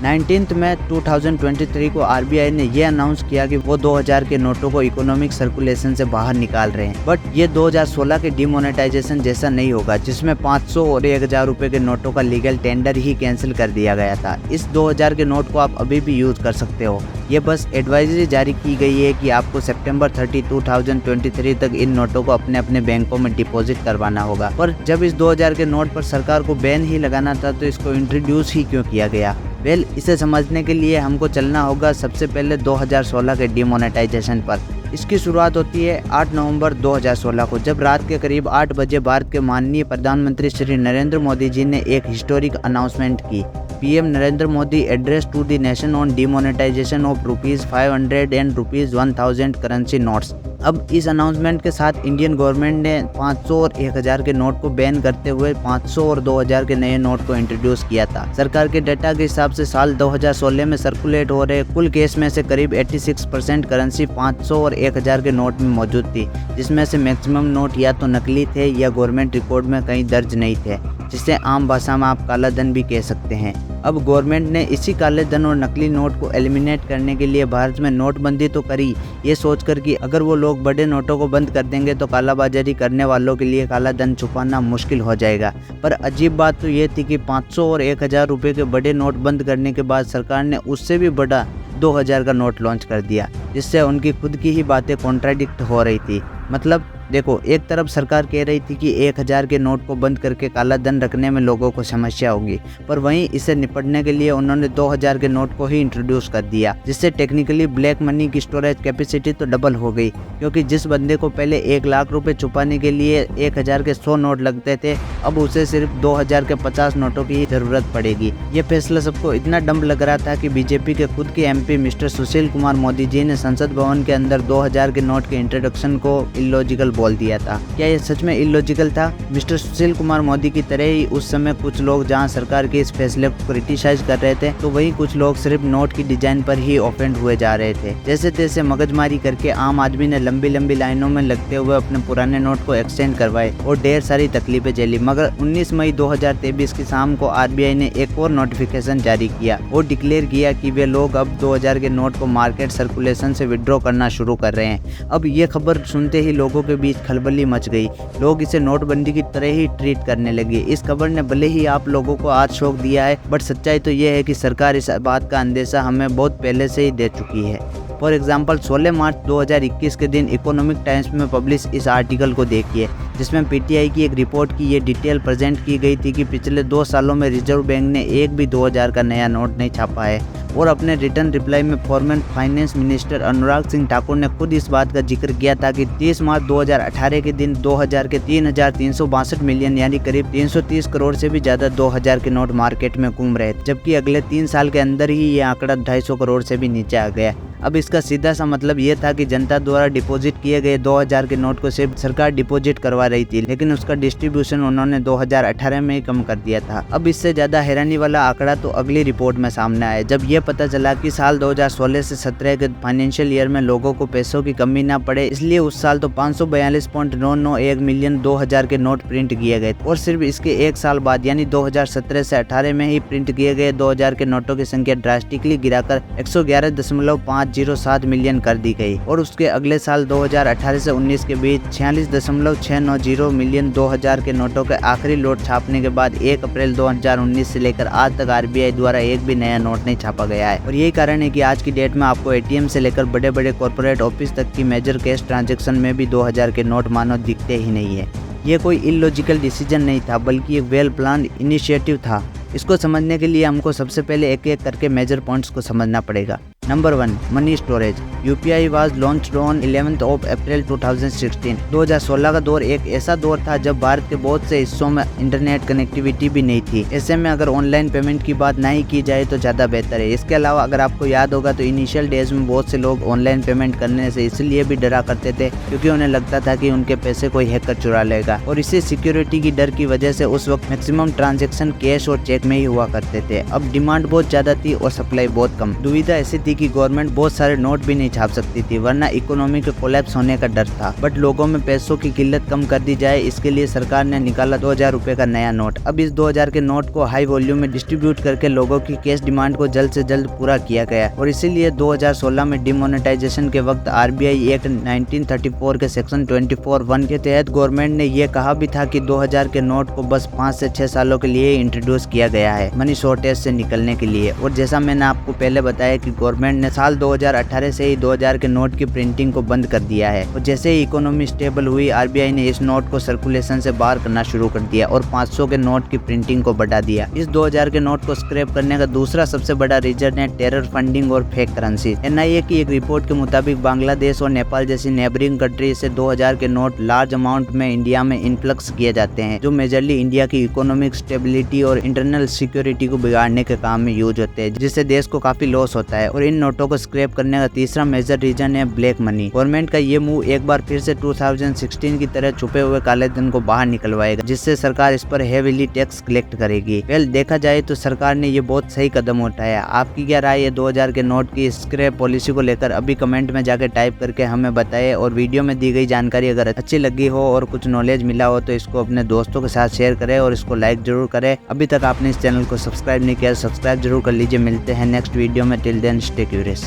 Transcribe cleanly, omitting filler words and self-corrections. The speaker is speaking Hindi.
19 मई 2023 को आरबीआई ने यह अनाउंस किया कि वो 2000 के नोटों को इकोनॉमिक सर्कुलेशन से बाहर निकाल रहे हैं। बट ये 2016 के डिमोनेटाइजेशन जैसा नहीं होगा, जिसमें 500 और 1000 रुपए के नोटों का लीगल टेंडर ही कैंसिल कर दिया गया था। इस 2000 के नोट को आप अभी भी यूज कर सकते हो। ये बस एडवाइजरी जारी की गई है कि आपको सितंबर 30, 2023 तक इन नोटों को अपने अपने बैंकों में डिपॉजिट करवाना होगा। पर जब इस 2000 के नोट पर सरकार को बैन ही लगाना था तो इसको इंट्रोड्यूस ही क्यों किया गया? इसे समझने के लिए हमको चलना होगा सबसे पहले 2016 के डिमोनेटाइजेशन पर। इसकी शुरुआत होती है 8 नवंबर 2016 को, जब रात के करीब 8 बजे भारत के माननीय प्रधानमंत्री श्री नरेंद्र मोदी जी ने एक हिस्टोरिक अनाउंसमेंट की। PM Narendra Modi address to the nation on demonetization of ₹500 and ₹1000 currency notes. अब इस अनाउंसमेंट के साथ इंडियन गवर्नमेंट ने 500 और 1000 के नोट को बैन करते हुए 500 और 2000 के नए नोट को इंट्रोड्यूस किया था। सरकार के डाटा के हिसाब से साल 2016 में सर्कुलेट हो रहे कुल केस में से करीब 86% करेंसी 500 और 1000 के नोट में मौजूद थी, जिसमें से मैक्सिमम नोट या तो नकली थे या गवर्नमेंट रिकॉर्ड में कहीं दर्ज नहीं थे, जिसे आम भाषा में आप काला धन भी कह सकते हैं। अब गवर्नमेंट ने इसी काले धन और नकली नोट को एलिमिनेट करने के लिए भारत में नोटबंदी तो करी, ये सोचकर कि अगर वो लोग बड़े नोटों को बंद कर देंगे तो कालाबाजारी करने वालों के लिए काला धन छुपाना मुश्किल हो जाएगा। पर अजीब बात तो ये थी कि 500 और 1000 रुपये के बड़े नोट बंद करने के बाद सरकार ने उससे भी बड़ा 2000 का नोट लॉन्च कर दिया, जिससे उनकी खुद की ही बातें कॉन्ट्राडिक्ट हो रही थी। मतलब देखो, एक तरफ सरकार कह रही थी कि 1000 के नोट को बंद करके काला धन रखने में लोगों को समस्या होगी, पर वहीं इसे निपटने के लिए उन्होंने 2000 के नोट को ही इंट्रोड्यूस कर दिया, जिससे टेक्निकली ब्लैक मनी की स्टोरेज कैपेसिटी तो डबल हो गई, क्योंकि जिस बंदे को पहले 1 लाख रुपए छुपाने के लिए 1000 के 100 नोट लगते थे, अब उसे सिर्फ 2000 के 50 नोटों की जरूरत पड़ेगी। ये फैसला सबको इतना डम्ब लग रहा था कि बीजेपी के खुद के एमपी मिस्टर सुशील कुमार मोदी जी ने संसद भवन के अंदर 2000 के नोट के इंट्रोडक्शन को इलॉजिकल बोल दिया था। क्या ये सच में इलॉजिकल था? मिस्टर सुशील कुमार मोदी की तरह ही उस समय कुछ लोग जहां सरकार के इस फैसले को क्रिटिसाइज कर रहे थे, तो वहीं कुछ लोग सिर्फ नोट की डिजाइन पर ही ऑफेंड हुए जा रहे थे। जैसे तैसे मगजमारी करके आम आदमी ने लंबी लंबी लाइनों में लगते हुए अपने पुराने नोट को एक्सचेंज करवाए और ढेर सारी तकलीफें झेली। मगर 19 मई 2023 की शाम को आरबीआई ने एक और नोटिफिकेशन जारी किया और डिक्लेयर किया कि वे लोग अब 2000 के नोट को मार्केट सर्कुलेशन से विड्रॉ करना शुरू कर रहे हैं। अब ये खबर सुनते ही लोगों के बीच खलबली मच गई। लोग इसे नोटबंदी की तरह ही ट्रीट करने लगे। इस खबर ने भले ही आप लोगों को आज शॉक दिया है, बट सच्चाई तो ये है कि सरकार इस बात का अंदेशा हमें बहुत पहले से ही दे चुकी है। फॉर एग्जाम्पल 16 मार्च 2021 के दिन इकोनॉमिक टाइम्स में पब्लिश इस आर्टिकल को देखिए, जिसमें पीटीआई की एक रिपोर्ट की ये डिटेल प्रेजेंट की गई थी कि पिछले 2 सालों में रिजर्व बैंक ने एक भी 2000 का नया नोट नहीं छापा है। और अपने रिटर्न रिप्लाई में former finance minister Anurag Singh Thakur ने खुद इस बात का जिक्र किया था कि 30 मार्च 2018 के दिन 2000 के 3362 मिलियन यानी करीब 330 करोड़ से भी ज्यादा 2000 के नोट मार्केट में घूम रहे थे, जबकि अगले 3 साल के अंदर ही ये आंकड़ा 250 करोड़ से भी नीचे आ गया। अब इसका सीधा सा मतलब ये था कि जनता द्वारा डिपॉजिट किए गए 2000 के नोट को सिर्फ सरकार डिपॉजिट करवा रही थी, लेकिन उसका डिस्ट्रीब्यूशन उन्होंने 2018 में ही कम कर दिया था। अब इससे ज्यादा हैरानी वाला आंकड़ा तो अगली रिपोर्ट में सामने आया, जब ये पता चला कि साल 2016 से 17 के फाइनेंशियल ईयर में लोगों को पैसों की कमी ना पड़े, इसलिए उस साल तो 542.991 मिलियन 2000 के नोट प्रिंट किए गए और सिर्फ इसके एक साल बाद यानी 2017 से 18 में ही प्रिंट किए गए 2000 के नोटों की संख्या ड्रास्टिकली गिराकर 111.507 मिलियन कर दी गई और उसके अगले साल 2018 से 19 के बीच 46.690 मिलियन 2000 के नोटों के आखिरी लॉट छापने के बाद 1 अप्रैल 2019 से लेकर आज तक आरबीआई द्वारा एक भी नया नोट नहीं छापा गया है। और यही कारण है कि आज की डेट में आपको एटीएम से लेकर बड़े बड़े कॉर्पोरेट ऑफिस तक की मेजर कैश ट्रांजैक्शन में भी 2000 के नोट मानो दिखते ही नहीं है। ये कोई इलॉजिकल डिसीजन नहीं था, बल्कि एक वेल प्लान इनिशिएटिव था। इसको समझने के लिए हमको सबसे पहले एक एक करके मेजर पॉइंट्स को समझना पड़ेगा। Number 1, money storage. UPI was launched on 11 अप्रैल 2016। 2016 का दौर एक ऐसा दौर था जब भारत के बहुत से हिस्सों में इंटरनेट कनेक्टिविटी भी नहीं थी। ऐसे में अगर ऑनलाइन पेमेंट की बात नहीं की जाए तो ज़्यादा बेहतर है। इसके अलावा अगर आपको याद होगा तो इनिशियल डेज में बहुत से लोग ऑनलाइन पेमेंट करने से इसलिए भी डरा करते थे क्योंकि उन्हें लगता था कि उनके पैसे कोई हैकर चुरा लेगा, और इसी सिक्योरिटी की डर की वजह से उस वक्त मैक्सिमम ट्रांजेक्शन कैश और चेक में ही हुआ करते थे। अब डिमांड बहुत ज़्यादा थी और सप्लाई बहुत कम। दुविधा ऐसी थी कि गवर्नमेंट बहुत सारे नोट भी नहीं छाप सकती थी, वरना इकोनॉमी के कोलैप्स होने का डर था। बट लोगों में पैसों की किल्लत कम कर दी जाए, इसके लिए सरकार ने निकाला 2000 रुपए का नया नोट। अब इस 2000 के नोट को हाई वॉल्यूम में डिस्ट्रीब्यूट करके लोगों की कैश डिमांड को जल्द से जल्द पूरा किया गया और इसीलिए 2016 में डिमोनेटाइजेशन के वक्त आरबीआई एक्ट 1934 के सेक्शन 24(1) के तहत गवर्नमेंट ने यह कहा भी था कि 2000 के नोट को बस 5 से 6 सालों के लिए इंट्रोड्यूस किया गया है मनी शॉर्टेज से निकलने के लिए। और जैसा मैंने आपको पहले बताया कि गवर्नमेंट ने साल 2018 से ही 2000 के नोट की प्रिंटिंग को बंद कर दिया है और जैसे ही इकोनॉमी स्टेबल हुई, आरबीआई ने इस नोट को सर्कुलेशन से बाहर करना शुरू कर दिया और 500 के नोट की प्रिंटिंग को बढ़ा दिया। इस 2000 के नोट को स्क्रैप करने का दूसरा सबसे बड़ा रीजन है टेरर फंडिंग और फेक करेंसी। एनआईए की एक रिपोर्ट के मुताबिक बांग्लादेश और नेपाल जैसी नेबरिंग कंट्री से 2000 के नोट लार्ज अमाउंट में इंडिया में इन्फ्लक्स किए जाते हैं, जो मेजरली इंडिया की इकोनॉमिक स्टेबिलिटी और इंटरनल सिक्योरिटी को बिगाड़ने के काम में यूज होते हैं, जिससे देश को काफी लॉस होता है। और इन नोटों को स्क्रैप करने का तीसरा मेजर रीजन है ब्लैक मनी। गवर्नमेंट का ये मूव एक बार फिर से 2016 की तरह छुपे हुए काले धन को बाहर निकलवाएगा, जिससे सरकार इस पर हेवीली टैक्स कलेक्ट करेगी। वेल, देखा जाए तो सरकार ने ये बहुत सही कदम उठाया। आपकी क्या राय है 2000 के नोट की स्क्रैप पॉलिसी को लेकर? अभी कमेंट में जाकर टाइप करके हमें बताएं और वीडियो में दी गई जानकारी अगर अच्छी लगी हो और कुछ नॉलेज मिला हो तो इसको अपने दोस्तों के साथ शेयर करें और इसको लाइक जरूर करें। अभी तक आपने इस चैनल को सब्सक्राइब नहीं किया, सब्सक्राइब जरूर कर लीजिए। मिलते हैं नेक्स्ट वीडियो में। Till then stay curious.